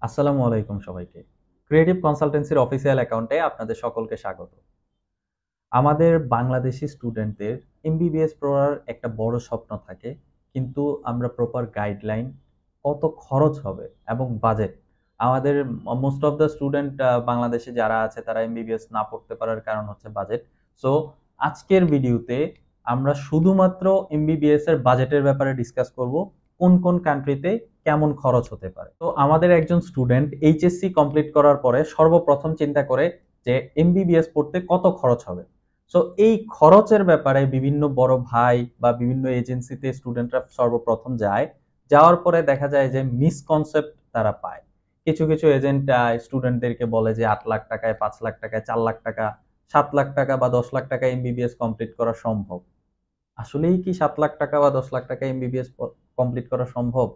আসসালামু আলাইকুম সবাইকে। ক্রিয়েটিভ কনসালটেন্সির অফিসিয়াল অ্যাকাউন্টে আপনাদের সকলকে স্বাগত। আমাদের বাংলাদেশি স্টুডেন্টদের এমবিবিএস পড়ার একটা বড় স্বপ্ন থাকে। কিন্তু আমরা প্রপার গাইডলাইন, কত খরচ হবে এবং বাজেট, আমাদের মোস্ট অফ দ্য স্টুডেন্ট বাংলাদেশে যারা আছে তারা এমবিবিএস না পড়তে পারার কারণ হচ্ছে বাজেট। সো আজকের ভিডিওতে আমরা শুধুমাত্র এমবিবিএস এর বাজেটের ব্যাপারে ডিসকাস করব, কোন কোন কান্ট্রিতে কেমন খরচ হতে পারে। তো আমাদের একজন স্টুডেন্ট এইচএসসি কমপ্লিট করার পরে সর্বপ্রথম চিন্তা করে যে এমবিবিএস পড়তে কত খরচ হবে। সো এই খরচের ব্যাপারে বিভিন্ন বড় ভাই বা বিভিন্ন এজেন্সিতে স্টুডেন্টরা সর্বপ্রথম যায়। যাওয়ার পরে দেখা যায় যে মিসকনসেপ্ট তারা পায়। কিছু কিছু এজেন্ট স্টুডেন্টদেরকে বলে যে 8 লাখ টাকায়, 5 লাখ টাকায়, 4 লাখ টাকা, 7 লাখ টাকা বা 10 লাখ টাকা এমবিবিএস কমপ্লিট করা সম্ভব। আসলেই কি 7 লাখ টাকা বা 10 লাখ টাকা এমবিবিএস কমপ্লিট করা সম্ভব?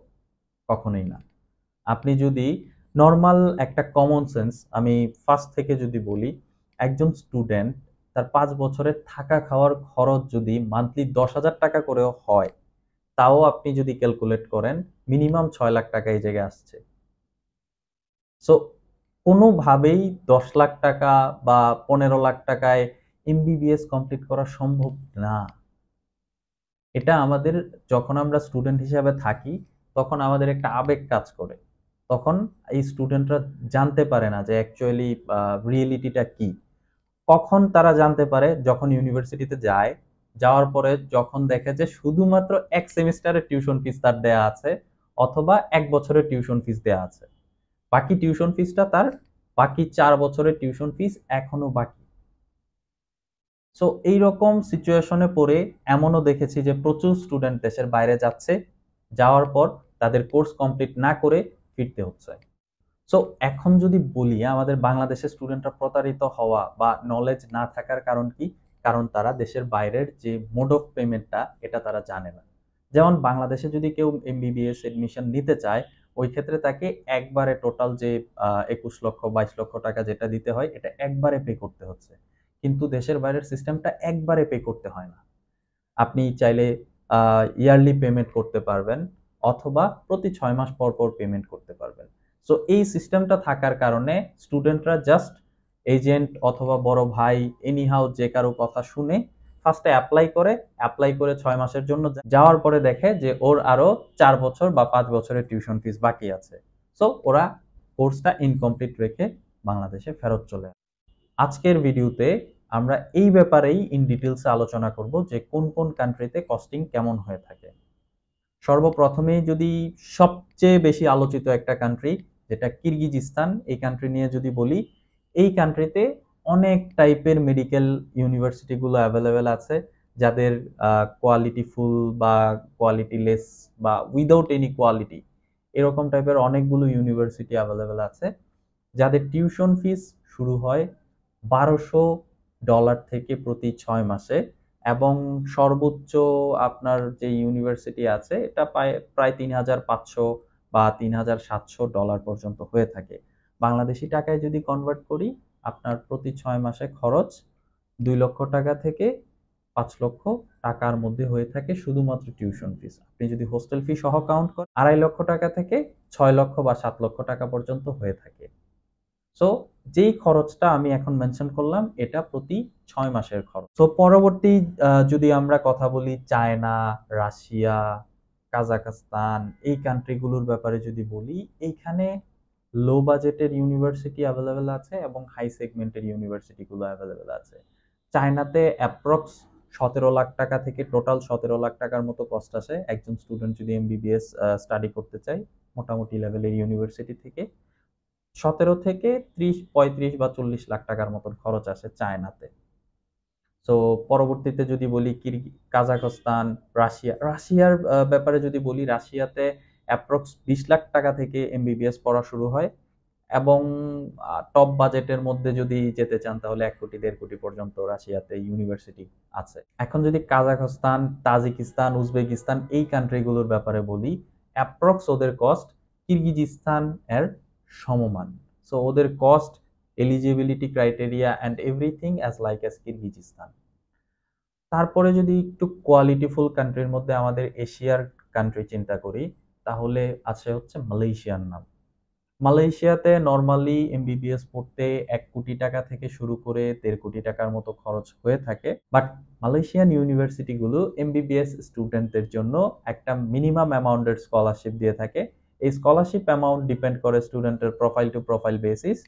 কখনোই না। আপনি যদি নরমাল একটা কমন সেন্স, আমি ফার্স্ট থেকে যদি বলি, একজন স্টুডেন্ট তার 5 বছরের থাকা খাওয়ার খরচ যদি মান্থলি 10,000 টাকা করেও হয়, তাও আপনি যদি ক্যালকুলেট করেন মিনিমাম 6 লাখ টাকা এই জায়গায় আসছে। সো কোনোভাবেই 10 লাখ টাকা বা 15 লাখ টাকায় এমবিবিএস কমপ্লিট করা সম্ভব না। এটা আমাদের, যখন আমরা স্টুডেন্ট হিসাবে থাকি তখন আমাদের একটা আবেগ কাজ করে। তখন এই স্টুডেন্টরা জানতে পারে না যে অ্যাকচুয়ালি রিয়েলিটিটা কি। কখন তারা জানতে পারে? যখন ইউনিভার্সিটিতে যায়। যাওয়ার পরে যখন দেখে যে শুধুমাত্র এক সেমিস্টারের টিউশন ফিস তার দেয়া আছে, অথবা 1 বছরের টিউশন ফিস দেয়া আছে। বাকি টিউশন ফিসটা তার, বাকি 4 বছরের টিউশন ফিস এখনো বাকি। সো এইরকম সিচুয়েশনে পড়ে এমনও দেখেছি যে প্রচুর স্টুডেন্ট দেশের বাইরে যাচ্ছে, যাওয়ার পর তাদের কোর্স কমপ্লিট না করে ফিরতে হচ্ছে। সো এখন যদি বলি আমাদের বাংলাদেশের স্টুডেন্টরা প্রতারিত হওয়া বা নলেজ না থাকার কারণ কি? কারণ তারা দেশের বাইরের যে মোড অফ পেমেন্টটা, এটা তারা জানে না। যেমন বাংলাদেশে যদি কেউ এমবিবিএস এডমিশন নিতে চায়, ওই ক্ষেত্রে তাকে একবারে টোটাল যে 21 লক্ষ 22 লক্ষ টাকা যেটা দিতে হয়, এটা একবারে পে করতে হচ্ছে। কিন্তু দেশের বাইরের সিস্টেমটা একবারে পে করতে হয় না। আপনি চাইলে ইয়ারলি পেমেন্ট করতে পারবেন, অথবা প্রতি 6 মাস পর পর পেমেন্ট করতে পারবেন। সো এই সিস্টেমটা থাকার কারণে স্টুডেন্টরা জাস্ট এজেন্ট অথবা বড় ভাই, এনিহাউ যে কারো কথা শুনে ফার্স্টে অ্যাপ্লাই করে 6 মাসের জন্য যাওয়ার পরে দেখে যে ওর আরো 4 বছর বা 5 বছরের টিউশন ফিস বাকি আছে। সো ওরা কোর্সটা ইনকমপ্লিট রেখে বাংলাদেশে ফেরত চলে আসে। আজকের ভিডিওতে আমরা এই ব্যাপারেই ইন ডিটেলসে আলোচনা করব যে কোন কোন কান্ট্রিতে কস্টিং কেমন হয়ে থাকে। সর্বপ্রথমেই যদি সবচেয়ে বেশি আলোচিত একটা কান্ট্রি, যেটা কিরগিজস্তান, এই কান্ট্রি নিয়ে যদি বলি, এই কান্ট্রিতে অনেক টাইপের মেডিকেল ইউনিভার্সিটিগুলো অ্যাভেলেবেল আছে, যাদের কোয়ালিটি ফুল বা কোয়ালিটি লেস বা উইদাউট এনি কোয়ালিটি, এরকম টাইপের অনেকগুলো ইউনিভার্সিটি অ্যাভেলেবেল আছে, যাদের টিউশন ফিস শুরু হয় $1200 থেকে প্রতি 6 মাসে, এবং সর্বোচ্চ আপনার যে ইউনিভার্সিটি আছে এটা প্রায় 3,500 বা $3,700 পর্যন্ত হয়ে থাকে। বাংলাদেশি টাকায় যদি কনভার্ট করি, আপনার প্রতি 6 মাসে খরচ 2 লক্ষ টাকা থেকে 5 লক্ষ টাকার মধ্যে হয়ে থাকে শুধুমাত্র টিউশন ফিস। আপনি যদি হোস্টেল ফি সহ কাউন্ট করেন, 2.5 লক্ষ টাকা থেকে 6 লক্ষ বা 7 লক্ষ টাকা পর্যন্ত হয়ে থাকে। সো যেই খরচটা আমি এখন মেনশন করলাম, এটা প্রতি 6 মাসের খরচ। সো পরবর্তী যদি আমরা কথা বলি, চায়না, রাশিয়া, কাজাখস্তান, এই কান্ট্রিগুলোর ব্যাপারে যদি বলি, এইখানে লো বাজেটের ইউনিভার্সিটি অ্যাভেলেবেল আছে এবং হাই সেগমেন্টের ইউনিভার্সিটিগুলো অ্যাভেলেবেল আছে। চায়নাতে অ্যাপ্রক্স 17 লাখ টাকা থেকে টোটাল 17 লাখ টাকার মতো কস্ট আসে একজন স্টুডেন্ট যদি এমবিবিএস স্টাডি করতে চায় মোটামুটি লেভেলের ইউনিভার্সিটি থেকে। 17 থেকে 30, 35 বা 40 লাখ টাকার মতন খরচ আসে চায়নাতে। সো পরবর্তীতে যদি বলি কাজাখস্তান, রাশিয়ার ব্যাপারে যদি বলি, রাশিয়াতে অ্যাপ্রক্স 20 লাখ টাকা থেকে এমবিবিএস পড়া শুরু হয়, এবং টপ বাজেটের মধ্যে যদি যেতে চান তাহলে 1 কোটি 1.5 কোটি পর্যন্ত রাশিয়াতে ইউনিভার্সিটি আছে। এখন যদি কাজাখস্তান, তাজিকিস্তান, উজবেকিস্তান, এই কান্ট্রিগুলোর ব্যাপারে বলি, অ্যাপ্রক্স ওদের কস্ট কিরগিজস্তান এর সমমান। সো ওদের cost, eligibility criteria and everything as like as Kyrgyzstan. তারপরে যদি একটু কোয়ালিটিফুল কান্ট্রির মধ্যে আমাদের এশিয়ার কান্ট্রি চিন্তা করি, তাহলে আছে হচ্ছে মালয়েশিয়ার নাম। মালয়েশিয়াতে নরমালি এমবিবিএস পড়তে 1 কোটি টাকা থেকে শুরু করে 1.5 কোটি টাকার মতো খরচ হয়ে থাকে। বাট মালয়েশিয়ান ইউনিভার্সিটিগুলো এমবিবিএস স্টুডেন্টদের জন্য একটা মিনিমাম অ্যামাউন্টের স্কলারশিপ দিয়ে থাকে। এই স্কলারশিপ অ্যামাউন্ট ডিপেন্ড করে স্টুডেন্টের profile two profile basis.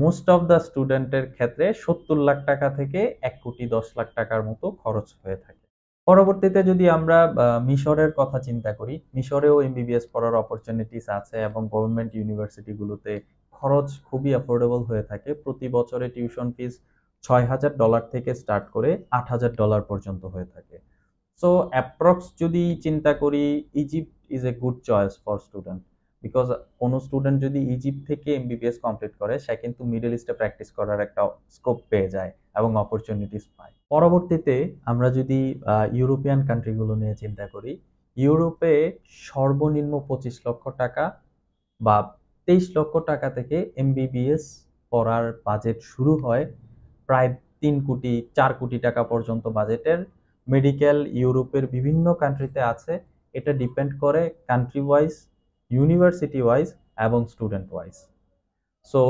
Most of the স্টুডেন্টের ক্ষেত্রে 70 লাখ টাকা থেকে 1 কোটি 10 লাখ টাকার মতো খরচ হয়ে থাকে। পরবর্তীতে যদি আমরা মিশরের কথা চিন্তা করি, মিশরেও এমবিবিএস পড়ার অপরচুনিটিস আছে এবং গভর্নমেন্ট ইউনিভার্সিটিগুলোতে খরচ খুবই অ্যাফোর্ডেবল হয়ে থাকে। প্রতি বছরে টিউশন ফিস $6,000 থেকে স্টার্ট করে $8,000 পর্যন্ত হয়ে থাকে। সো অ্যাপ্রক্স যদি চিন্তা করি, Egypt is a good choice for student, because কোনো স্টুডেন্ট যদি ইজিপ্ট থেকে এমবিবিএস কমপ্লিট করে সে কিন্তু মিডল ইস্টে প্র্যাকটিস করার একটা স্কোপ পেয়ে যায় এবং অপরচুনিটিস পায়। পরবর্তীতে আমরা যদি ইউরোপিয়ান কান্ট্রিগুলো নিয়ে চিন্তা করি, ইউরোপে সর্বনিম্ন 25 লক্ষ টাকা বা 23 লক্ষ টাকা থেকে এমবিবিএস পড়ার বাজেট শুরু হয়। প্রায় 3 কোটি 4 কোটি টাকা পর্যন্ত বাজেটের মেডিকেল ইউরোপের বিভিন্ন কান্ট্রিতে আছে। এটা ডিপেন্ড করে কান্ট্রি ওয়াইজ, ইউনিভার্সিটি ওয়াইজ এবং স্টুডেন্ট ওয়াইজ। সো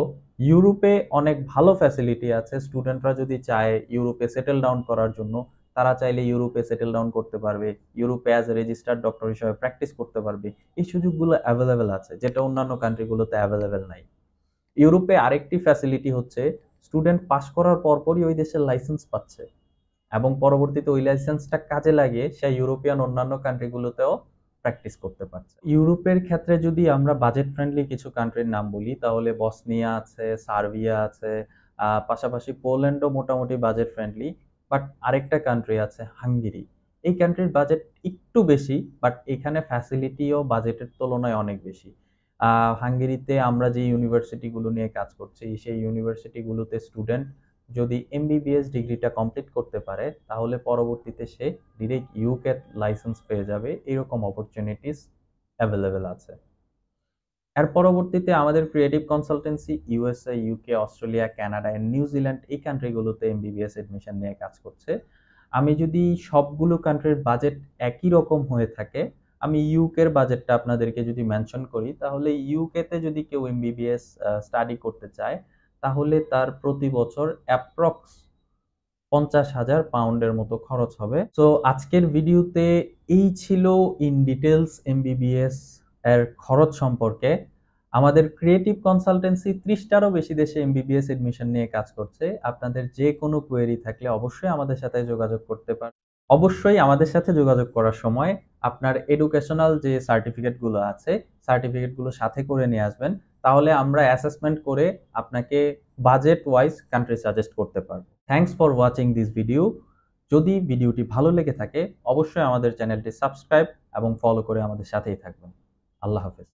ইউরোপে অনেক ভালো ফ্যাসিলিটি আছে। স্টুডেন্টরা যদি চায় ইউরোপে সেটেল ডাউন করার জন্য, তারা চাইলে ইউরোপে সেটেল ডাউন করতে পারবে, ইউরোপে অ্যাজ এ রেজিস্টার্ড ডক্টর হিসেবে প্র্যাকটিস করতে পারবে। এই সুযোগগুলো অ্যাভেলেবেল আছে, যেটা অন্যান্য কান্ট্রিগুলোতে অ্যাভেলেবেল নাই। ইউরোপে আরেকটি ফ্যাসিলিটি হচ্ছে স্টুডেন্ট পাস করার পরপরই ওই দেশের লাইসেন্স পাচ্ছে এবং পরবর্তীতে ওই লাইসেন্সটা কাজে লাগিয়ে সে ইউরোপিয়ান অন্যান্য কান্ট্রিগুলোতেও প্র্যাকটিস করতে পারছে। ইউরোপের ক্ষেত্রে যদি আমরা বাজেট ফ্রেন্ডলি কিছু কান্ট্রির নাম বলি, তাহলে বসনিয়া আছে, সার্বিয়া আছে, পাশাপাশি পোল্যান্ডও মোটামুটি বাজেট ফ্রেন্ডলি। বাট আরেকটা কান্ট্রি আছে হাঙ্গেরি। এই কান্ট্রির বাজেট একটু বেশি, বাট এখানে ফ্যাসিলিটিও বাজেটের তুলনায় অনেক বেশি। হাঙ্গেরিতে আমরা যে ইউনিভার্সিটিগুলো নিয়ে কাজ করছি, সেই ইউনিভার্সিটিগুলোতে স্টুডেন্ট যদি এমবিবিএস ডিগ্রিটা কমপ্লিট করতে পারে, তাহলে পরবর্তীতে সে ডিরেক্ট ইউকে লাইসেন্স পেয়ে যাবে। এরকম অপরচুনিটিস অ্যাভেলেবেল আছে। এর পরবর্তীতে আমাদের creative consultancy USA, UK, Australia, Canada and New Zealand এই কান্ট্রিগুলোতে এমবিবিএস এডমিশন নিয়ে কাজ করছে। আমি যদি সবগুলো কান্ট্রির বাজেট একই রকম হয়ে থাকে, আমি ইউকের বাজেটটা আপনাদেরকে যদি মেনশন করি, তাহলে ইউকেতে যদি কেউ এমবিবিএস স্টাডি করতে চায়, তাহলে তার প্রতি বছর অ্যাপ্রক্স 50,000 পাউন্ডের মতো খরচ হবে। তো আজকের ভিডিওতে এই ছিল ইন ডিটেলস এমবিবিএস এর খরচ সম্পর্কে। আমাদের ক্রিয়েটিভ কনসালটেন্সি 30টারও বেশি দেশে এমবিবিএস এডমিশন নিয়ে কাজ করছে। আপনাদের যে কোনো কোয়েরি থাকলে অবশ্যই আমাদের সাথে যোগাযোগ করতে পারেন। অবশ্যই আমাদের সাথে যোগাযোগ করার সময় আপনার এডুকেশনাল যে সার্টিফিকেটগুলো আছে, সার্টিফিকেটগুলো সাথে করে নিয়ে আসবেন। তাহলে আমরা অ্যাসেসমেন্ট করে আপনাকে বাজেট ওয়াইজ কান্ট্রি সাজেস্ট করতে পারবো। Thanks for watching this video. যদি ভিডিওটি ভালো লেগে থাকে, অবশ্যই আমাদের চ্যানেলটি সাবস্ক্রাইব এবং ফলো করে আমাদের সাথেই থাকবেন। আল্লাহ হাফেজ।